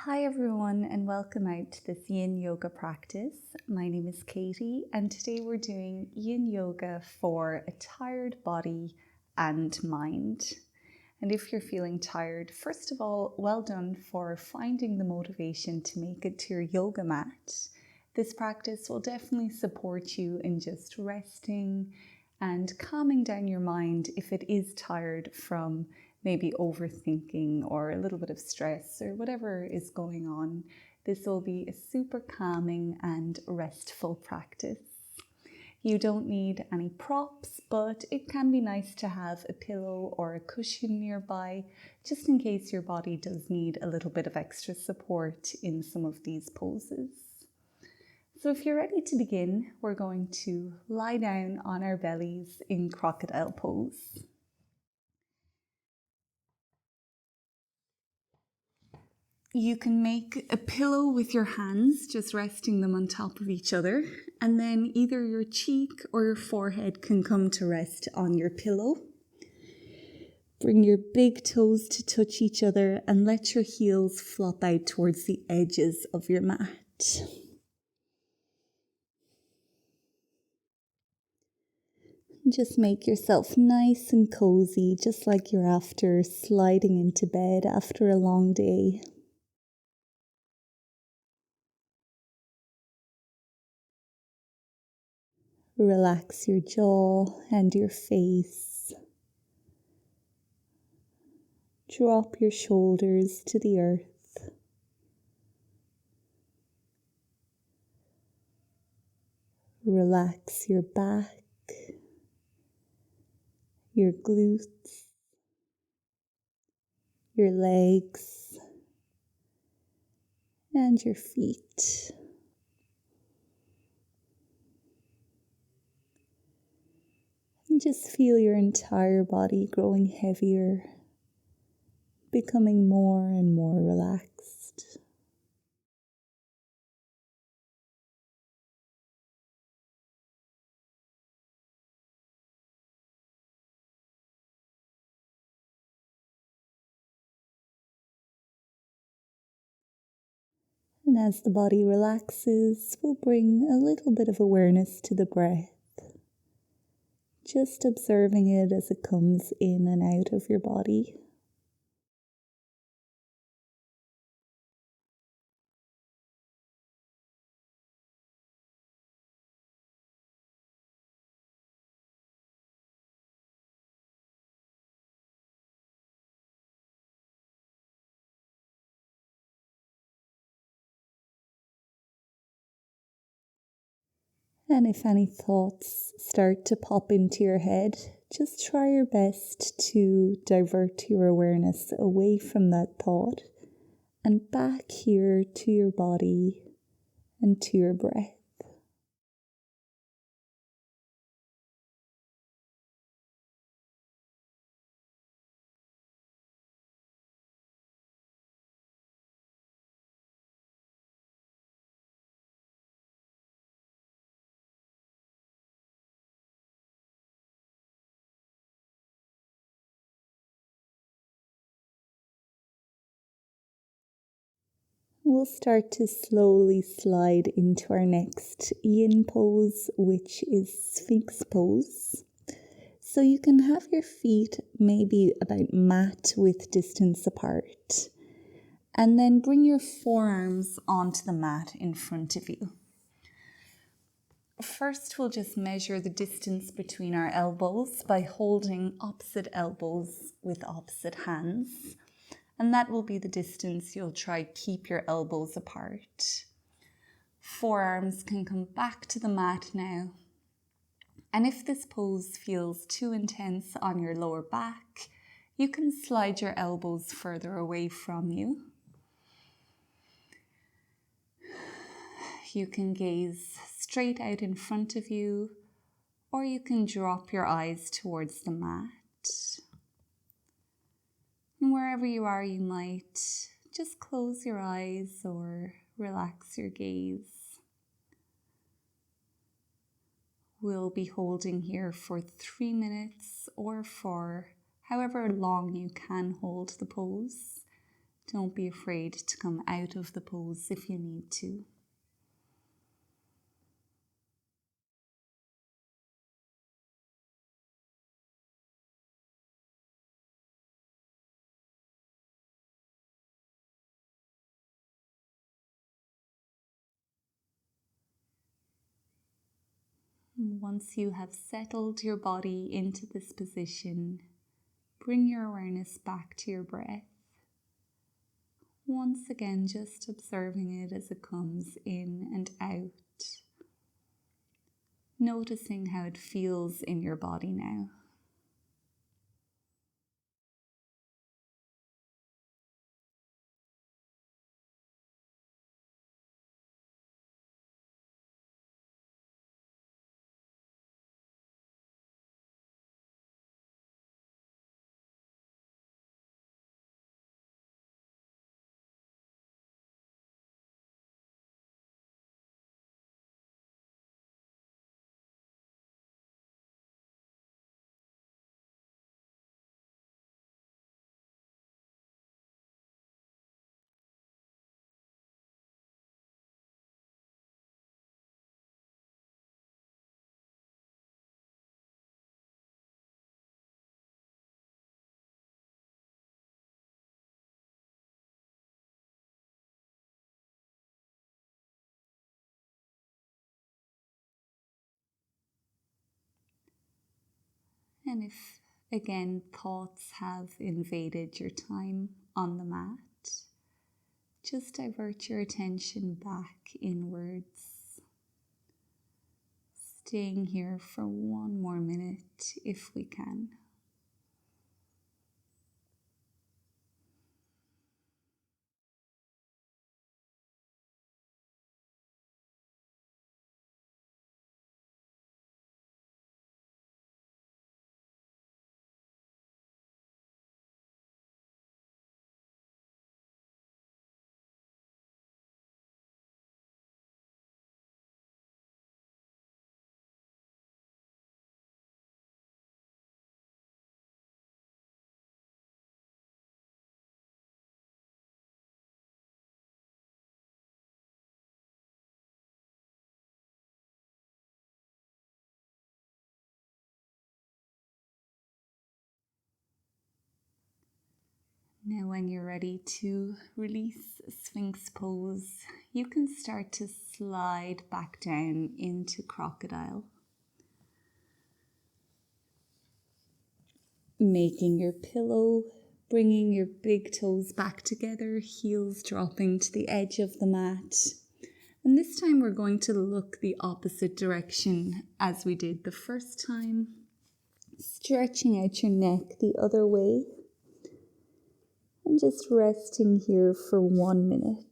Hi everyone and welcome out to this Yin Yoga practice. My name is Katie and today we're doing Yin Yoga for a tired body and mind. And if you're feeling tired, first of all, well done for finding the motivation to make it to your yoga mat. This practice will definitely support you in just resting and calming down your mind if it is tired from maybe overthinking or a little bit of stress or whatever is going on. This will be a super calming and restful practice. You don't need any props, but it can be nice to have a pillow or a cushion nearby, just in case your body does need a little bit of extra support in some of these poses. So if you're ready to begin, we're going to lie down on our bellies in Crocodile pose. You can make a pillow with your hands, just resting them on top of each other, and then either your cheek or your forehead can come to rest on your pillow. Bring your big toes to touch each other and let your heels flop out towards the edges of your mat. Just make yourself nice and cozy, just like you're after sliding into bed after a long day. Relax your jaw and your face. Drop your shoulders to the earth. Relax your back, your glutes, your legs, and your feet. And just feel your entire body growing heavier, becoming more and more relaxed. And as the body relaxes, we'll bring a little bit of awareness to the breath, just observing it as it comes in and out of your body. And if any thoughts start to pop into your head, just try your best to divert your awareness away from that thought and back here to your body and to your breath. We'll start to slowly slide into our next yin pose, which is Sphinx Pose. So you can have your feet maybe about mat width distance apart, and then bring your forearms onto the mat in front of you. First, we'll just measure the distance between our elbows by holding opposite elbows with opposite hands. And that will be the distance you'll try to keep your elbows apart. Forearms can come back to the mat now. And if this pose feels too intense on your lower back, you can slide your elbows further away from you. You can gaze straight out in front of you, or you can drop your eyes towards the mat. And wherever you are, you might just close your eyes or relax your gaze. We'll be holding here for 3 minutes or for however long you can hold the pose, Don't be afraid to come out of the pose if you need to. And once you have settled your body into this position, bring your awareness back to your breath. Once again, just observing it as it comes in and out. Noticing how it feels in your body now. And if, again, thoughts have invaded your time on the mat, just divert your attention back inwards. Staying here for one more minute if we can. Now when you're ready to release Sphinx Pose, you can start to slide back down into Crocodile. Making your pillow, bringing your big toes back together, heels dropping to the edge of the mat. And this time we're going to look the opposite direction as we did the first time. Stretching out your neck the other way. And just resting here for 1 minute.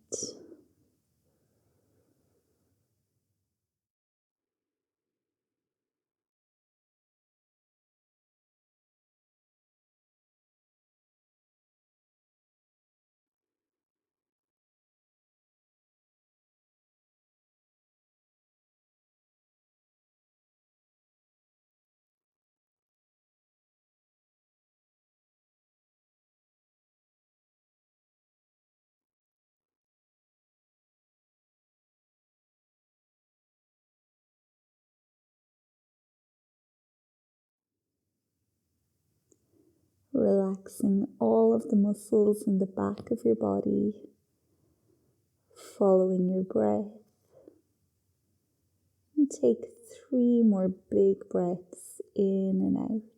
Relaxing all of the muscles in the back of your body, following your breath. And take 3 more big breaths in and out.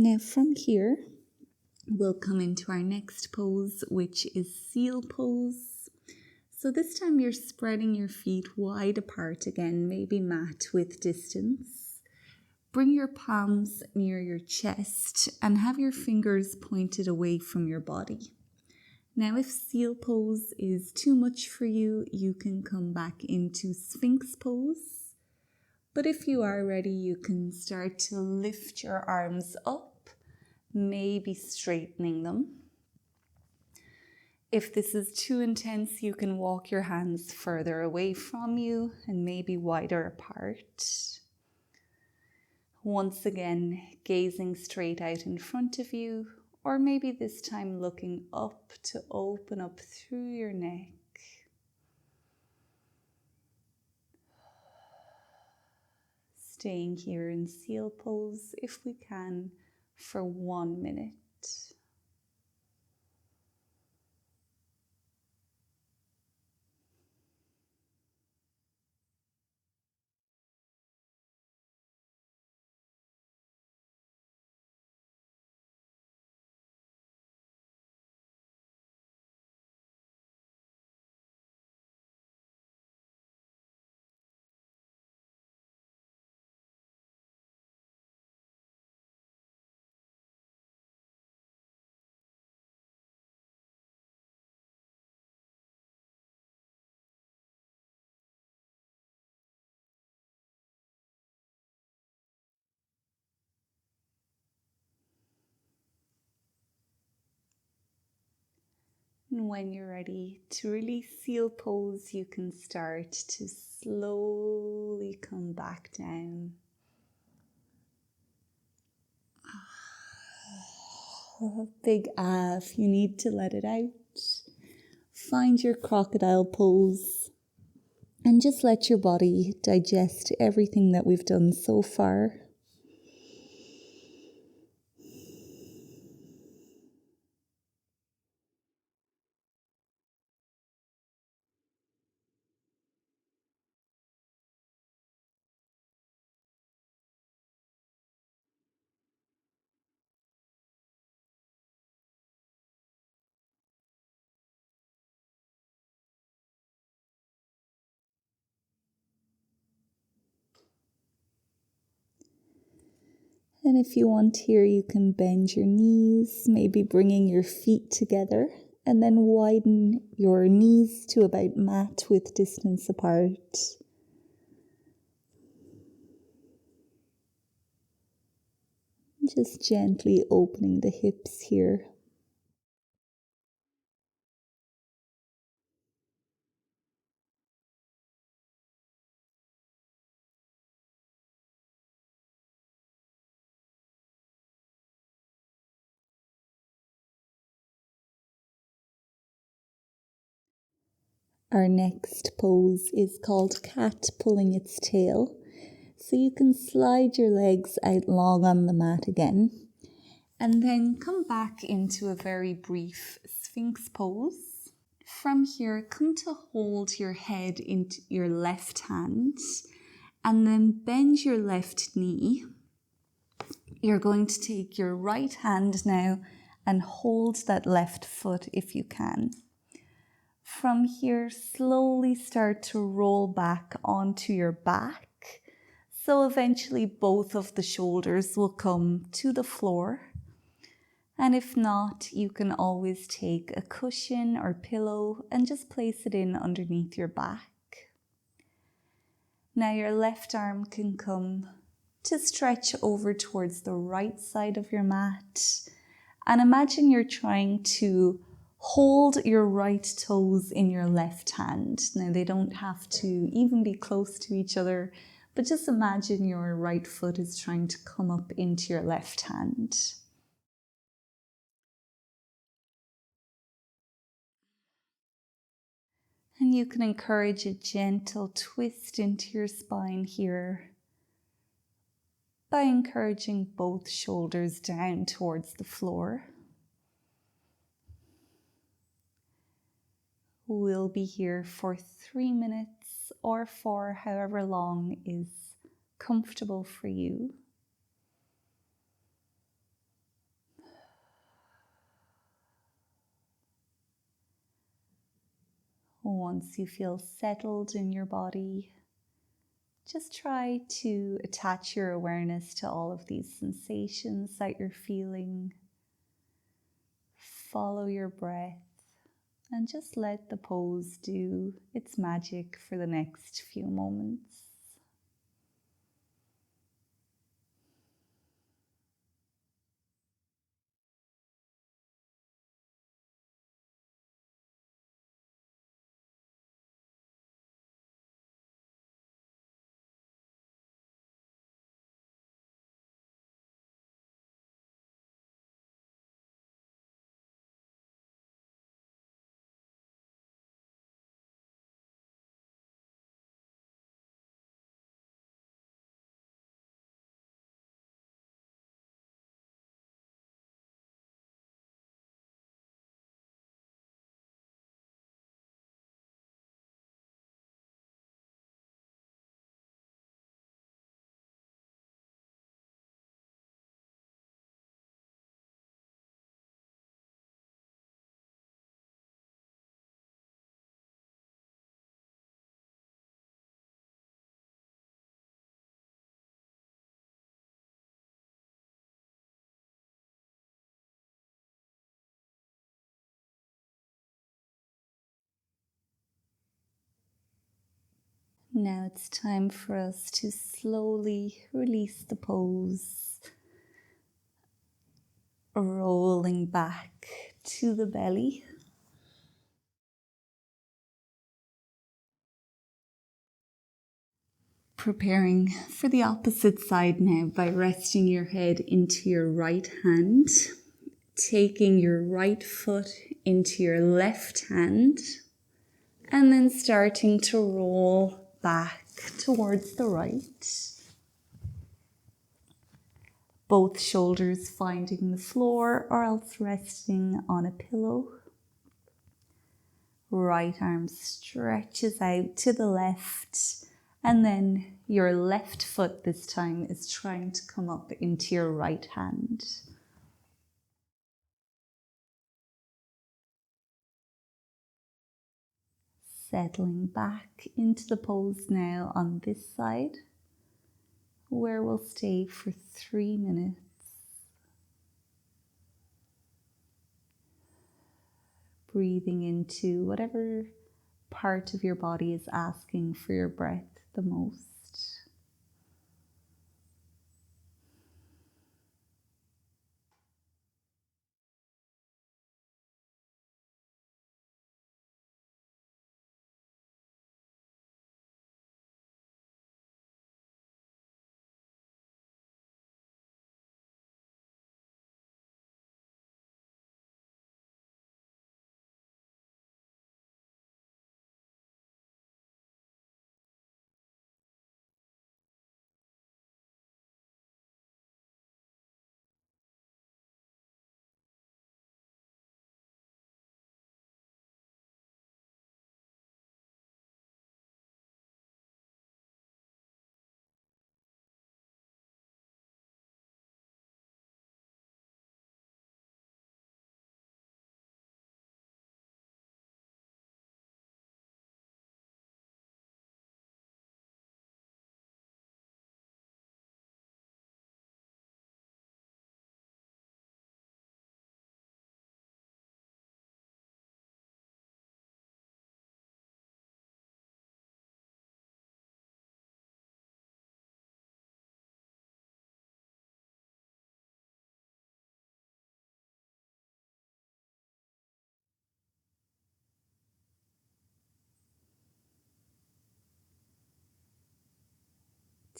Now from here, we'll come into our next pose, which is seal pose. So this time you're spreading your feet wide apart again, maybe mat width distance. Bring your palms near your chest and have your fingers pointed away from your body. Now if seal pose is too much for you, you can come back into Sphinx pose. But if you are ready, you can start to lift your arms up, maybe straightening them. If this is too intense, you can walk your hands further away from you and maybe wider apart. Once again, gazing straight out in front of you, or maybe this time looking up to open up through your neck. Staying here in seal pose if we can for 1 minute. And when you're ready to release seal pose, you can start to slowly come back down. Big if you need to let it out. Find your crocodile pose and just let your body digest everything that we've done so far. And if you want here, you can bend your knees, maybe bringing your feet together, and then widen your knees to about mat width distance apart. Just gently opening the hips here. Our next pose is called cat pulling its tail. So you can slide your legs out long on the mat again, and then come back into a very brief Sphinx pose. From here, come to hold your head into your left hand, and then bend your left knee. You're going to take your right hand now and hold that left foot if you can. From here, slowly start to roll back onto your back. So eventually both of the shoulders will come to the floor. And if not, you can always take a cushion or pillow and just place it in underneath your back. Now your left arm can come to stretch over towards the right side of your mat. And imagine you're trying to hold your right toes in your left hand. Now they don't have to even be close to each other, but just imagine your right foot is trying to come up into your left hand. And you can encourage a gentle twist into your spine here by encouraging both shoulders down towards the floor. We'll be here for 3 minutes or for however long is comfortable for you. Once you feel settled in your body, just try to attach your awareness to all of these sensations that you're feeling. Follow your breath and just let the pose do its magic for the next few moments. Now it's time for us to slowly release the pose, rolling back to the belly. Preparing for the opposite side now by resting your head into your right hand, taking your right foot into your left hand, and then starting to roll back towards the right. Both shoulders finding the floor or else resting on a pillow. Right arm stretches out to the left, and then your left foot this time is trying to come up into your right hand. Settling back into the pose now on this side, where we'll stay for 3 minutes. Breathing into whatever part of your body is asking for your breath the most.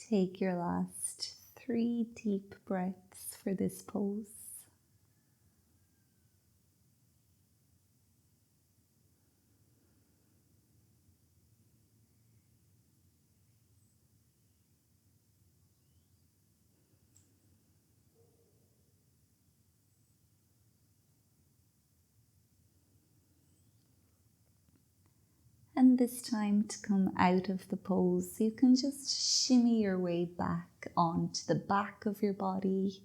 Take your last 3 deep breaths for this pose. And this time to come out of the pose, you can just shimmy your way back onto the back of your body.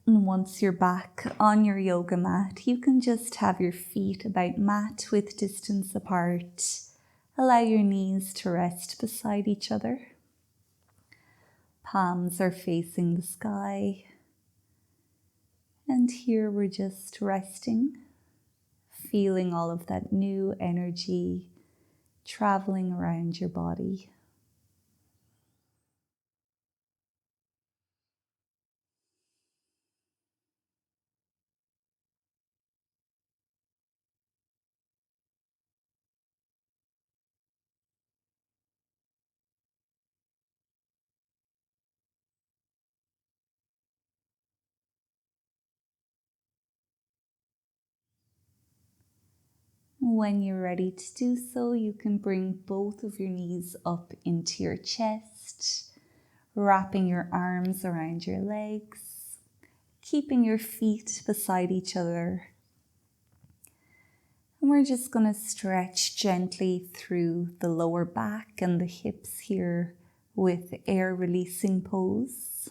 And once you're back on your yoga mat, you can just have your feet about mat width distance apart. Allow your knees to rest beside each other. Palms are facing the sky. And here we're just resting, feeling all of that new energy traveling around your body. When you're ready to do so, you can bring both of your knees up into your chest, wrapping your arms around your legs, keeping your feet beside each other. And we're just going to stretch gently through the lower back and the hips here with air releasing pose.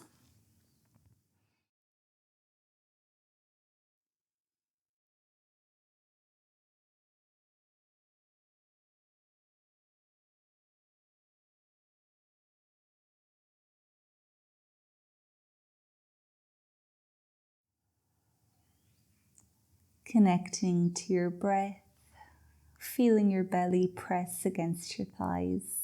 connecting to your breath, feeling your belly press against your thighs.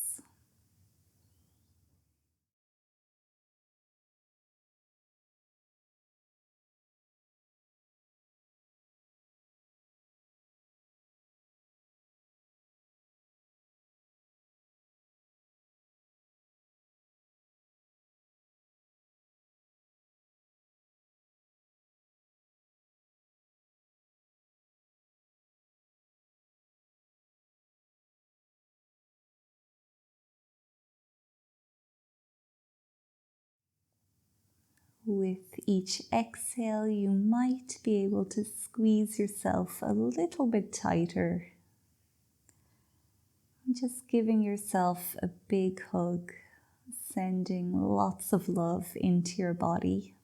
With each exhale, you might be able to squeeze yourself a little bit tighter. Just giving yourself a big hug, sending lots of love into your body.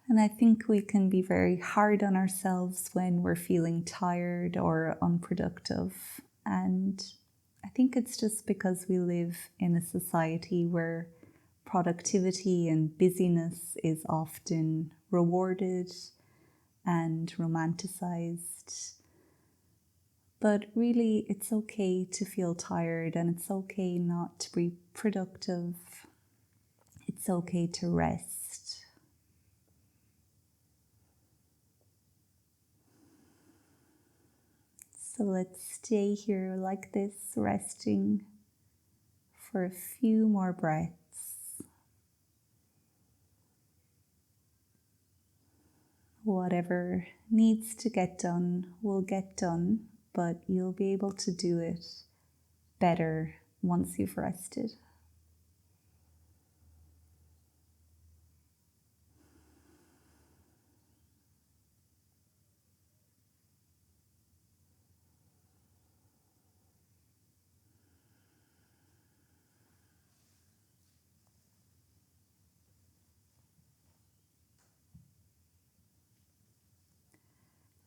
And I think we can be very hard on ourselves when we're feeling tired or unproductive. And I think it's just because we live in a society where productivity and busyness is often rewarded and romanticized. But really, it's okay to feel tired, and it's okay not to be productive. It's okay to rest. So let's stay here like this, resting for a few more breaths. Whatever needs to get done will get done, but you'll be able to do it better once you've rested.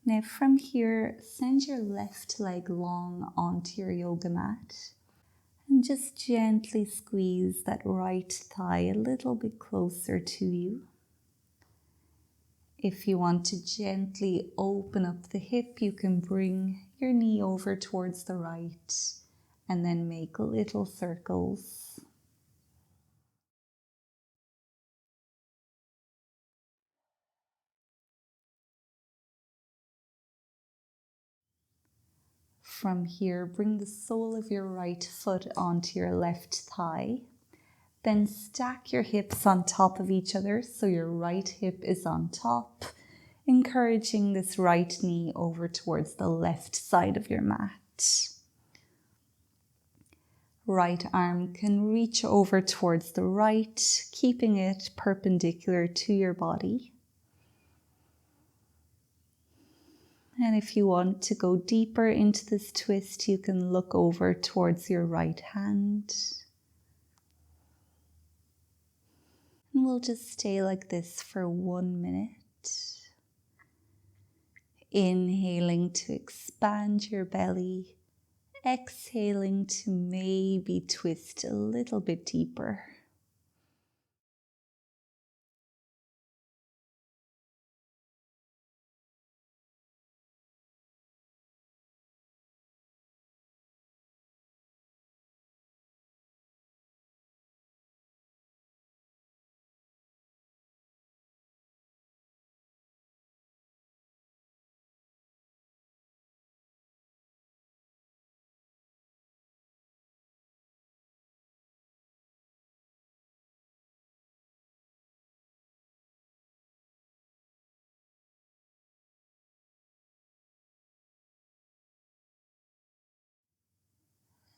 Now from here, send your left leg long onto your yoga mat and just gently squeeze that right thigh a little bit closer to you. If you want to gently open up the hip, you can bring your knee over towards the right and then make little circles. From here, bring the sole of your right foot onto your left thigh. Then stack your hips on top of each other so your right hip is on top, encouraging this right knee over towards the left side of your mat. Right arm can reach over towards the right, keeping it perpendicular to your body. And if you want to go deeper into this twist, you can look over towards your right hand. And we'll just stay like this for 1 minute. Inhaling to expand your belly. Exhaling to maybe twist a little bit deeper.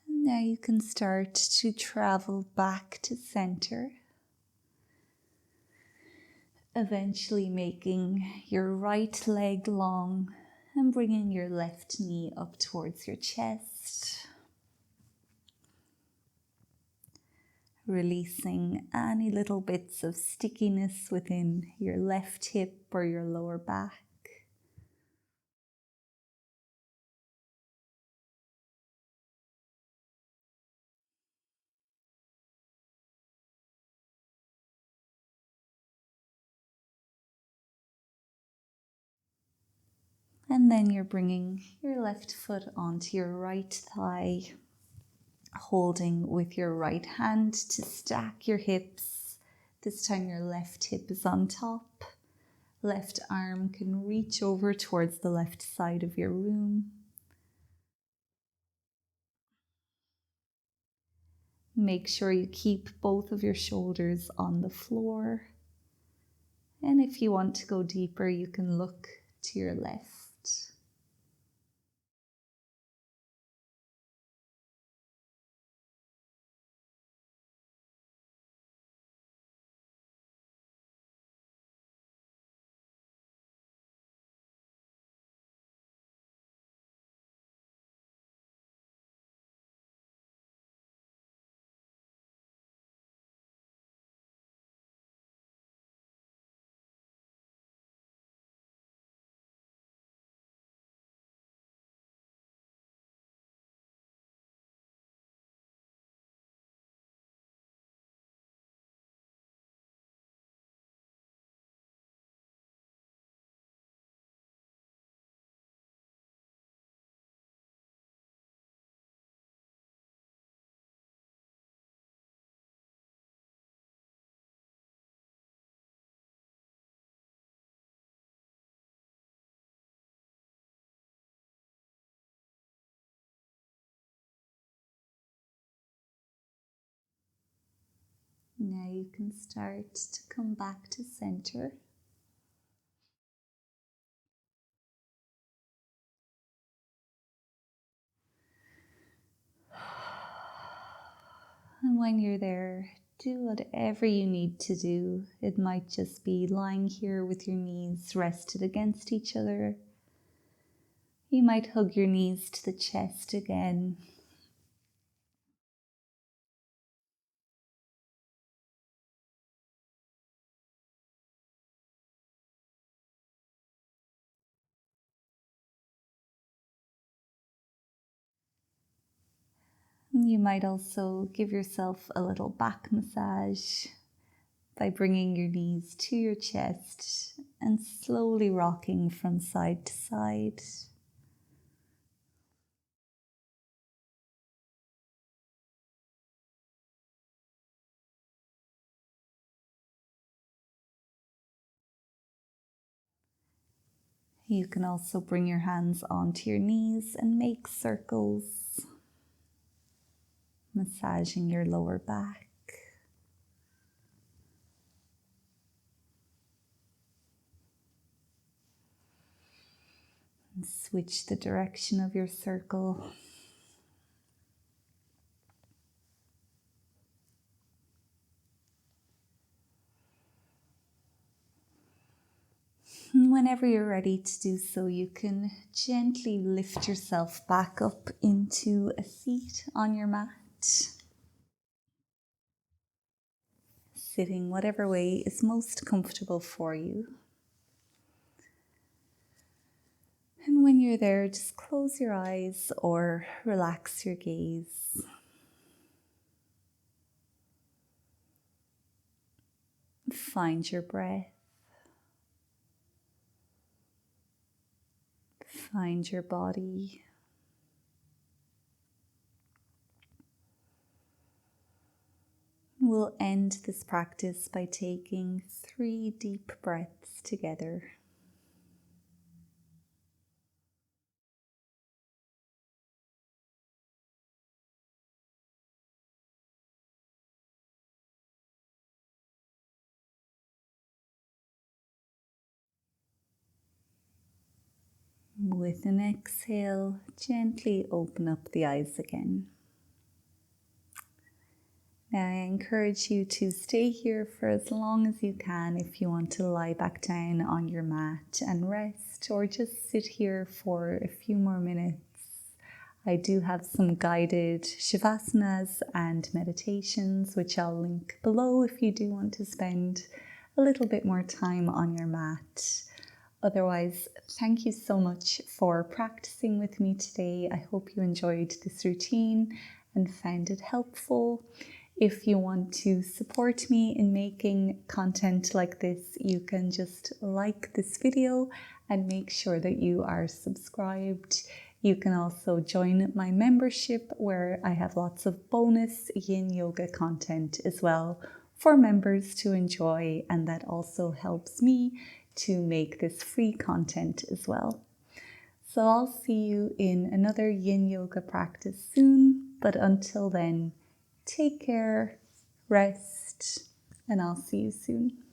Now you can start to travel back to center, eventually making your right leg long and bringing your left knee up towards your chest. Releasing any little bits of stickiness within your left hip or your lower back. And then you're bringing your left foot onto your right thigh, holding with your right hand to stack your hips. This time your left hip is on top. Left arm can reach over towards the left side of your room. Make sure you keep both of your shoulders on the floor. And if you want to go deeper, you can look to your left. Now you can start to come back to center. And when you're there, do whatever you need to do. It might just be lying here with your knees rested against each other. You might hug your knees to the chest again. You might also give yourself a little back massage by bringing your knees to your chest and slowly rocking from side to side. You can also bring your hands onto your knees and make circles, massaging your lower back. And switch the direction of your circle. And whenever you're ready to do so, you can gently lift yourself back up into a seat on your mat. Sitting whatever way is most comfortable for you. And when you're there, just close your eyes or relax your gaze. Find your breath. Find your body. We'll end this practice by taking 3 deep breaths together. With an exhale, gently open up the eyes again. Now I encourage you to stay here for as long as you can if you want to lie back down on your mat and rest, or just sit here for a few more minutes. I do have some guided shavasanas and meditations, which I'll link below if you do want to spend a little bit more time on your mat. Otherwise, thank you so much for practicing with me today. I hope you enjoyed this routine and found it helpful. If you want to support me in making content like this, you can just like this video and make sure that you are subscribed. You can also join my membership where I have lots of bonus yin yoga content as well for members to enjoy, and that also helps me to make this free content as well. So I'll see you in another yin yoga practice soon, but until then, take care, rest, and I'll see you soon.